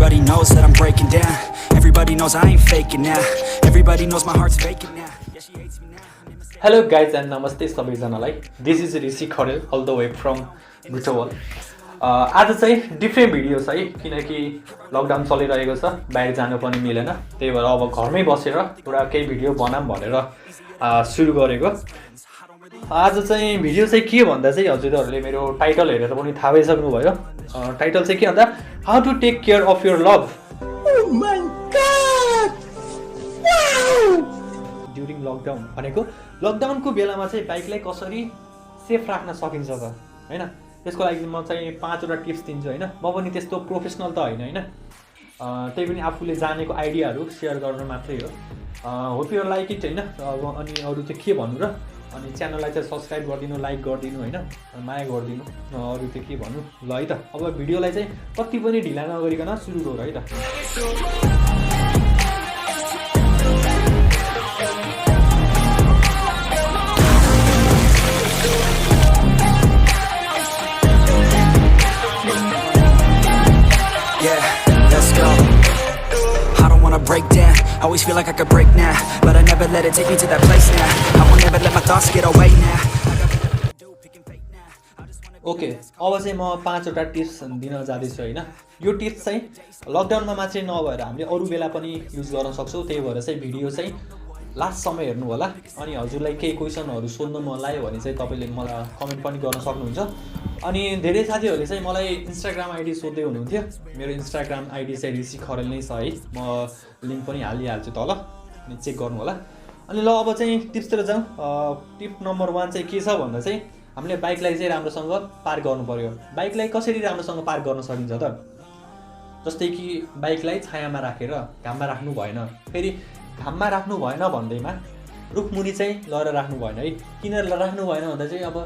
Everybody knows that I'm breaking down. Everybody knows I ain't faking now. Everybody knows my heart's vacant now. Yeah, she hates me now. Hello guys and namaste सबैजनालाई. This is Rishi Kharel all the way from Butawal. आज चाहिँ different video छ है, किनकि lockdown चलिरहेको छ, बाहिर जानु पनि मिलेन, त्यही भएर अब घरमै बसेर एउटा केही भिडियो बनाम भनेर सुरु गरेको. आज चाहिँ भिडियो चाहिँ के भन्दा चाहिँ हजुरहरूले मेरो टाइटल हेरेर पनि थाहा भइसक्नु भयो. टाइटल चाहिँ के भन्दा how to take care of your love. Oh my god! Wow! During lockdown भनेको लकडाउनको बेलामा चाहिँ बाइकलाई कसरी सेफ राख्न सकिन्छ त हैन. त्यसको लागि म चाहिँ 5 वटा टिप्स दिन्छु हैन. म पनि त्यस्तो प्रोफेसनल त हैन हैन. त्यही पनि आफूले जानेको आइडियाहरू सेयर गर्न मात्रै हो. होप यु लाइक इट हैन. अनि अरु चाहिँ के भन्नु र, अनि च्यानललाई चाहिँ सब्स्क्राइब गरिदिनु, लाइक गरिदिनु हैन, माया गरिदिनु. अरु चाहिँ के भन्नु ल है त. अब भिडियोलाई चाहिँ कति पनि ढिला नगरिकन सुरु गरौँ है त. Break down, always feel like I could break now, but I never let it take me to that place now. I won't never let my thoughts get away now. Okay, अब चाहिँ म 5 वटा टिप्स दिन जाँदैछु हैन. यो tips चाहिँ लकडाउनमा मात्रै नभएर हामीले अरू बेला पनि युज गर्न सक्छौं. त्यही भएर चाहिँ भिडियो चाहिँ लास्टसम्म हेर्नु होला. अनि हजुरलाई केही क्वेशनहरु सोध्न मन लाग्यो भने चाहिँ तपाईले मलाई कमेन्ट पनि गर्न सक्नुहुन्छ. अनि धेरै साथीहरूले चाहिँ मलाई इन्स्टाग्राम आइडी सोध्दै हुनुहुन्थ्यो. मेरो इन्स्टाग्राम आइडी चाहिँ ऋषि खरेल नै छ है. म लिंक पनि हालिहाल्छु तल, अनि चेक गर्नु होला. अनि ल अब चाहिँ टिप्सतिर जाउँ. टिप नम्बर 1 चाहिँ के छ भन्दा चाहिँ हामीले बाइकलाई चाहिँ राम्रोसँग पार्क गर्नु पर्यो. बाइकलाई कसरी राम्रोसँग पार्क गर्न सकिन्छ त? जस्तै कि बाइकलाई छायामा राखेर घाममा राख्नु भएन. फेरि घाममा राख्नु भएन भन्दैमा रुखमुनि चाहिँ लएर राख्नु भएन है. किन राख्नु भएन भन्दा चाहिँ अब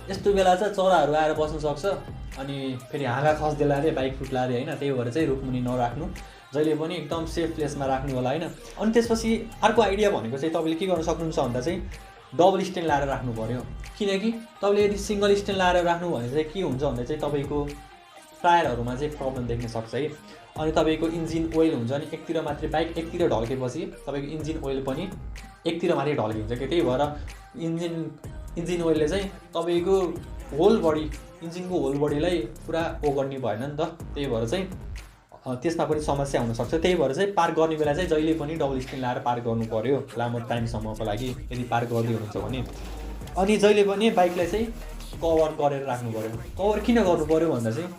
यस्तो बेला चाहिँ चराहरू आएर बस्न सक्छ, अनि फेरि हाँगा खस्देला रे बाइक फुट्ला रे हैन. त्यही भएर चाहिँ रुखमुनि नराख्नु, जहिले पनि एकदम सेफ प्लेसमा राख्नु होला हैन. अनि त्यसपछि अर्को आइडिया भनेको चाहिँ तपाईले के गर्न सक्नुहुन्छ भन्दा चाहिँ डबल स्ट्यान्ड लाएर राख्नु पर्यो. किनकि तपाईले यदि सिंगल स्ट्यान्ड लाएर राख्नु भने चाहिँ के हुन्छ भन्दा चाहिँ तपाईको टायरहरुमा चाहिँ प्रब्लम देख्न सक्छ है. अनि तपाईको इन्जिन ओइल हुन्छ नि, एकतिर मात्रै बाइक एकतिर ढल्केपछि तपाईको इन्जिन ओइल पनि एकतिर मात्रै ढल्किन्छ के. त्यही भएर इन्जिन ओइलले चाहिँ तपाईको होल बडी, इन्जिनको होल बडीलाई पुरा गर्ने भएन नि त. त्यही भएर चाहिँ त्यसमा पनि समस्या हुन सक्छ. त्यही भएर चाहिँ पार्क गर्ने बेला चाहिँ जहिले पनि डबल स्ट्यान्ड लाएर पार्क गर्नु पर्यो लामो टाइमसम्मको लागि यदि पार्क गर्दै हुनुहुन्छ भने. अनि जहिले पनि बाइकलाई चाहिँ कभर गरेर राख्नु पर्यो. कभर किन गर्नु पर्यो भन्दा चाहिँ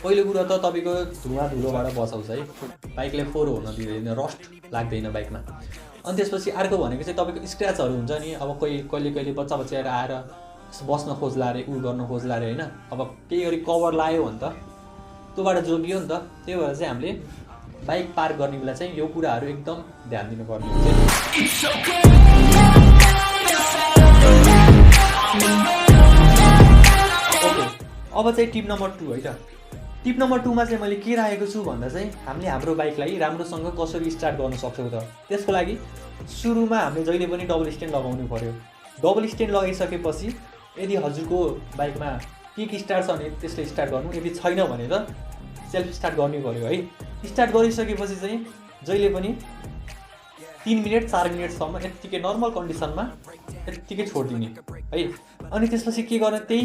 पहिलो कुरा त तपाईको धुवा धुलोबाट बचाउँछ है. बाइकले फोहोर हुन दिँदैन, रस्ट लाग्दैन बाइकमा. अनि त्यसपछि अर्को भनेको चाहिँ तपाईको स्क्रैचहरु हुन्छ नि. अब कहिले बच्चाहरू आएर बस्न खोज्ला रे, उ गर्न खोज्ला रे हैन. अब केही गरी कभर लायो भने त त्योबाट जोगियो नि त. त्यही भएर चाहिँ हामीले बाइक पार्क गर्ने बेला चाहिँ यो कुराहरु एकदम ध्यान दिनुपर्ने हुन्छ. ओके, अब चाहिँ टिप नम्बर 2 है त. टिप नम्बर 2 मा चाहिँ मैले के राखेको छु भन्दा चाहिँ हामीले हाम्रो बाइकलाई राम्रोसँग कसरी स्टार्ट गर्न सक्छौं त. त्यसको लागि सुरुमा हामीले जहिले पनि डबल स्ट्यान्ड लगाउनु पर्यो. डबल स्ट्यान्ड लगाइसकेपछि यदि हजुरको बाइकमा किक स्टार्ट छ भने त्यसले स्टार्ट गर्नु, यदि छैन भने त सेल्फ स्टार्ट गर्नु पर्यो है. स्टार्ट गरिसकेपछि चाहिँ जहिले पनि 3 मिनेट 4 मिनेटसम्म यतिकै नर्मल कन्डिसनमा यतिकै छोड्दिने है. अनि त्यसपछि के गर्ने, त्यही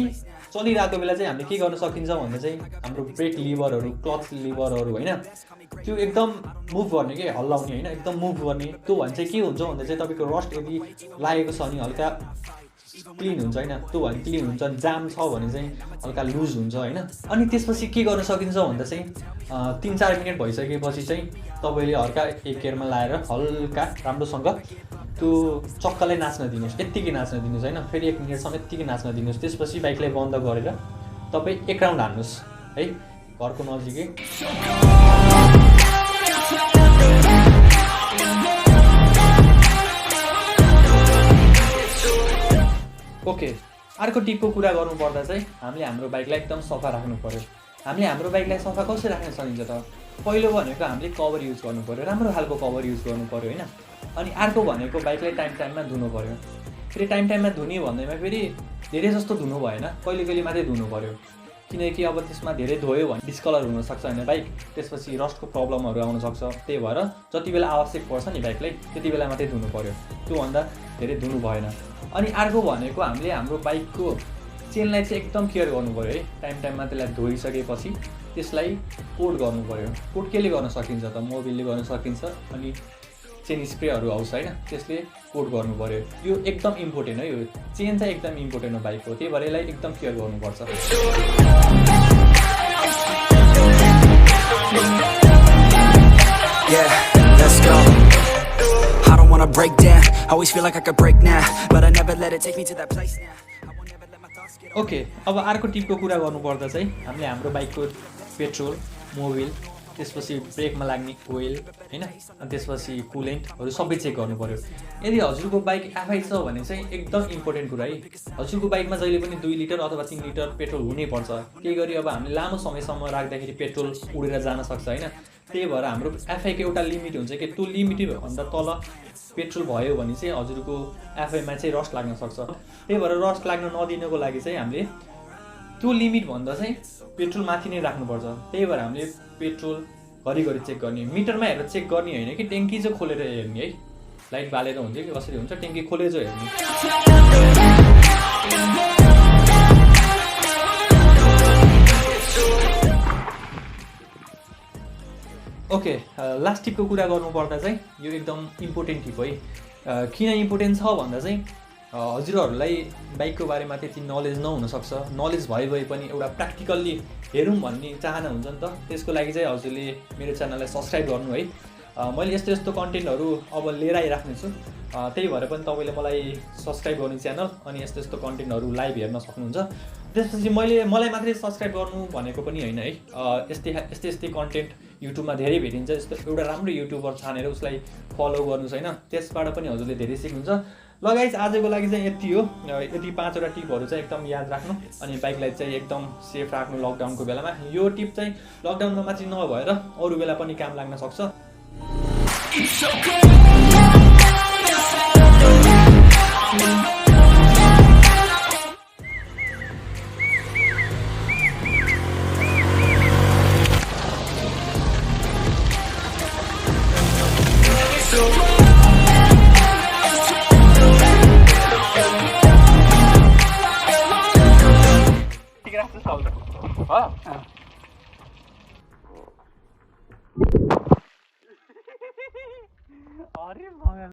चलिरहेको बेला चाहिँ हामीले के गर्न सकिन्छ भन्दा चाहिँ हाम्रो ब्रेक लिभरहरु, क्लच लिभरहरु हैन, त्यो एकदम मुभ गर्ने के, हल्लाउने हैन, एकदम मुभ गर्ने. त्यो भने चाहिँ के हुन्छ भन्दा चाहिँ तपाईको रस्ट यदि लागेको छ भने हल्का क्लीन हुन्छ हैन. त्यो भने क्लीन हुन्छ. जाम छ भने चाहिँ हल्का लुज हुन्छ हैन. अनि त्यसपछि के गर्न सकिन्छ भन्दा चाहिँ 3-4 मिनेट भइसकेपछि चाहिँ तपाईले हल्का एक गियरमा लाएर हल्का राम्रोसँग त्यो चक्कालाई नाच्न दिनुस्. यतिकै नाच्न दिनुस् हैन. फेरि 1 मिनेटसम्म यतिकै नाच्न दिनुस्. त्यसपछि बाइकलाई बन्द गरेर तपाई एक राउन्ड हान्नुस् है घरको नजिकै. ओके, अर्को टिपको कुरा गर्नु पर्दा चाहिँ हामीले हाम्रो बाइकलाई एकदम सफा राख्नु पर्यो. हामीले हाम्रो बाइकलाई सफा कसरी राख्न सकिन्छ त? पहिलो भनेको हामीले कभर युज गर्नु पर्यो, राम्रो खालको कभर युज गर्नु पर्यो हैन. अनि अर्को भनेको बाइकलाई टाइममा धुनु पर्यो. फेरि टाइममा धुने भन्दैमा फेरि धेरै जस्तो धुनु भएन, कहिले मात्रै धुनु पर्यो. किनकि अब त्यसमा धेरै धोयो भने डिस्कलर हुनसक्छ होइन बाइक, त्यसपछि रस्टको प्रब्लमहरू आउन सक्छ। त्यही भएर जति बेला आवश्यक पर्छ नि बाइकलाई त्यति बेला मात्रै धुनु पर्यो, त्योभन्दा धेरै धुनु भएन। अनि अर्को भनेको हामीले हाम्रो बाइकको चेनलाई चाहिँ एकदम केयर गर्नु पर्यो है। टाइममा त्यसलाई धोइसकेपछि त्यसलाई कोट गर्नु पर्यो। कोट केले गर्न सकिन्छ त, मोबिलले गर्न सकिन्छ, अनि चेन स्प्रेहरू आउँछ होइन, त्यसले कोट गर्नु पर्यो। यो एकदम इम्पोर्टेन्ट है, यो चेन चाहिँ एकदम इम्पोर्टेन्ट हो बाइकको, त्यही भएर यसलाई एकदम केयर गर्नुपर्छ। Yeah, let's go. I don't wanna break down. Always feel like I could break now, but I never let it take me to that place now. I won't never let my thoughts get okay, अब अर्को टिपको कुरा गर्नुपर्दा चाहिँ हामीले हाम्रो बाइकको petrol, Mobil, त्यसपछि ब्रेकमा लाग्ने ओइल होइन, अनि त्यसपछि कुलेन्टहरू सबै चेक गर्नु पर्यो। यदि हजुरको बाइक एफआई छ भने चाहिँ एकदम इम्पोर्टेन्ट कुरा है। हजुरको बाइकमा जहिले पनि 2 लिटर अथवा 3 लिटर पेट्रोल हुनैपर्छ। केही गरी अब हामीले लामो समयसम्म राख्दाखेरि पेट्रोल उडेर जान सक्छ होइन, त्यही भएर हाम्रो एफआईको एउटा लिमिट हुन्छ कि त्यो लिमिटभन्दा तल पेट्रोल भयो भने चाहिँ हजुरको एफआईमा चाहिँ रस्ट लाग्न सक्छ। त्यही भएर रस्ट लाग्न नदिनको लागि चाहिँ हामीले त्यो लिमिटभन्दा चाहिँ पेट्रोल माथि नै राख्नुपर्छ। त्यही भएर हामीले पेट्रोल घरिघरि चेक गर्ने, मिटरमा हेरेर चेक गर्ने होइन कि ट्याङ्की चाहिँ खोलेर हेर्ने है। लाइट बालेर हुन्छ कि कसरी हुन्छ, ट्याङ्की खोलेर चाहिँ हेर्ने। ओके, लास्ट टिपको कुरा गर्नुपर्दा चाहिँ यो एकदम इम्पोर्टेन्ट टिप है। किन इम्पोर्टेन्ट छ भन्दा चाहिँ हजुरहरूलाई बाइकको बारेमा त्यति नलेज नहुनसक्छ, नलेज भए पनि एउटा प्र्याक्टिकल्ली हेरौँ भन्ने चाहना हुन्छ नि त। त्यसको लागि चाहिँ हजुरले मेरो च्यानललाई सब्सक्राइब गर्नु है। मैले यस्तो यस्तो कन्टेन्टहरू अब लिएर आइराख्नेछु, त्यही भएर पनि तपाईँले मलाई सब्सक्राइब गर्नु च्यानल, अनि यस्तो यस्तो कन्टेन्टहरू लाइभ हेर्न सक्नुहुन्छ। त्यसपछि मलाई मात्रै सब्सक्राइब गर्नु भनेको पनि होइन है। यस्तै कन्टेन्ट युट्युबमा धेरै भेटिन्छ। यस्तो एउटा राम्रो युट्युबर छानेर उसलाई फलो गर्नुहोस् होइन, त्यसबाट पनि हजुरले धेरै सिक्नुहुन्छ। ल गाइस, आजको लागि चाहिँ यति हो। यति 5वटा टिपहरू चाहिँ एकदम याद राख्नु, अनि बाइकलाई चाहिँ एकदम सेफ राख्नु लकडाउनको बेलामा। यो टिप चाहिँ लकडाउनमा मात्रै नभएर अरू बेला पनि काम लाग्न सक्छ। अरे